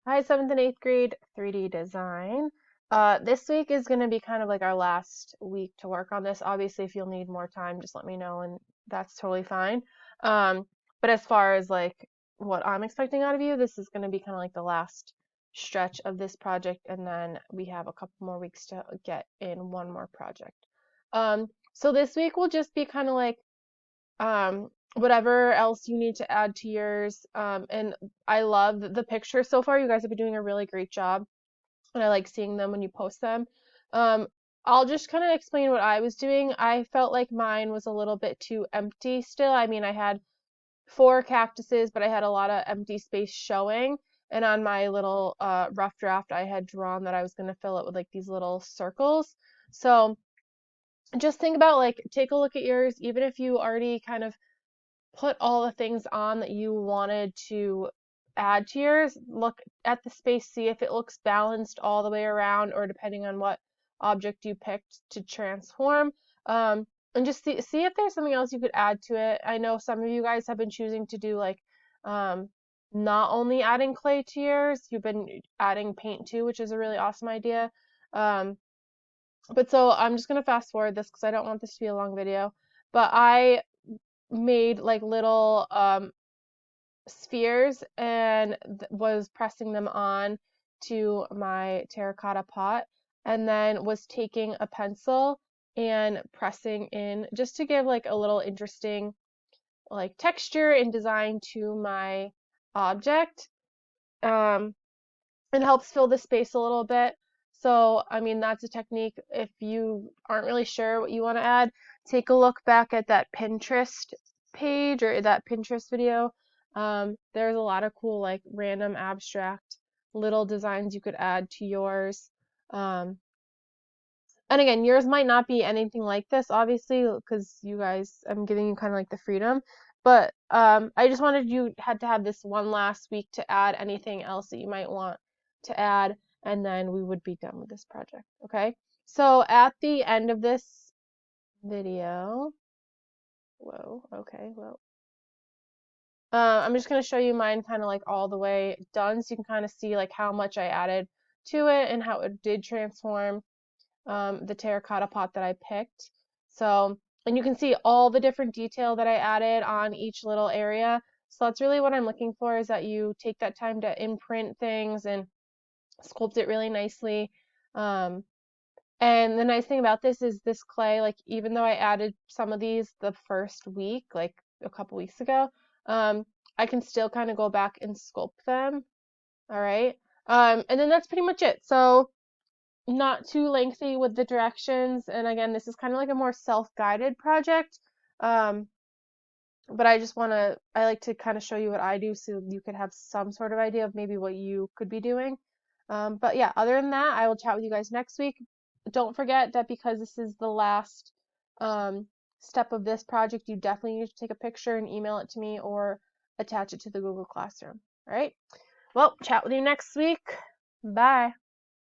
Hi, 7th and 8th grade 3D design. This week is going to be kind of like our last week to work on this. Obviously, if you'll need more time, just let me know, and that's totally fine. Um, but as far as like what I'm expecting out of you, this is going to be kind of like the last stretch of this project, and then we have a couple more weeks to get in one more project. So this week will just be kind of like whatever else you need to add to yours. And I love the pictures so far. You guys have been doing a really great job, and I like seeing them when you post them. Um, I'll just kind of explain what I was doing. I felt like mine was a little bit too empty still. I mean, I had 4 cactuses, but I had a lot of empty space showing. And on my little rough draft, I had drawn that I was going to fill it with like these little circles. So just think about like, take a look at yours, even if you already kind of put all the things on that you wanted to add to yours. Look at the space, see if it looks balanced all the way around, or depending on what object you picked to transform. And just see if there's something else you could add to it. I know some of you guys have been choosing to do like um, not only adding clay to yours, you've been adding paint too, which is a really awesome idea. Um, but so I'm just gonna fast forward this because I don't want this to be a long video. But I made like little spheres and was pressing them on to my terracotta pot, and then was taking a pencil and pressing in just to give like a little interesting like texture and design to my object. Um, it helps fill the space a little bit. So, I mean, that's a technique. If you aren't really sure what you want to add, take a look back at that Pinterest page or that Pinterest video. There's a lot of cool, like, random abstract little designs you could add to yours. Um, and again, yours might not be anything like this, obviously, because you guys, I'm giving you kind of like the freedom. But I just wanted you had to have this one last week to add anything else that you might want to add, and then we would be done with this project. Okay? So at the end of this video, whoa, okay, well, I'm just going to show you mine kind of like all the way done, so you can kind of see like how much I added to it and how it did transform the terracotta pot that I picked. So, and you can see all the different detail that I added on each little area. So that's really what I'm looking for, is that you take that time to imprint things and sculpt it really nicely. Um, and the nice thing about this is this clay, like even though I added some of these the first week, like a couple weeks ago, um, I can still kind of go back and sculpt them. All right. And then that's pretty much it. So not too lengthy with the directions. And again, this is kind of like a more self-guided project. Um, but I like to kind of show you what I do so you could have some sort of idea of maybe what you could be doing. But yeah, other than that, I will chat with you guys next week. Don't forget that because this is the last um, step of this project, you definitely need to take a picture and email it to me or attach it to the Google Classroom. All right. Well, chat with you next week. Bye.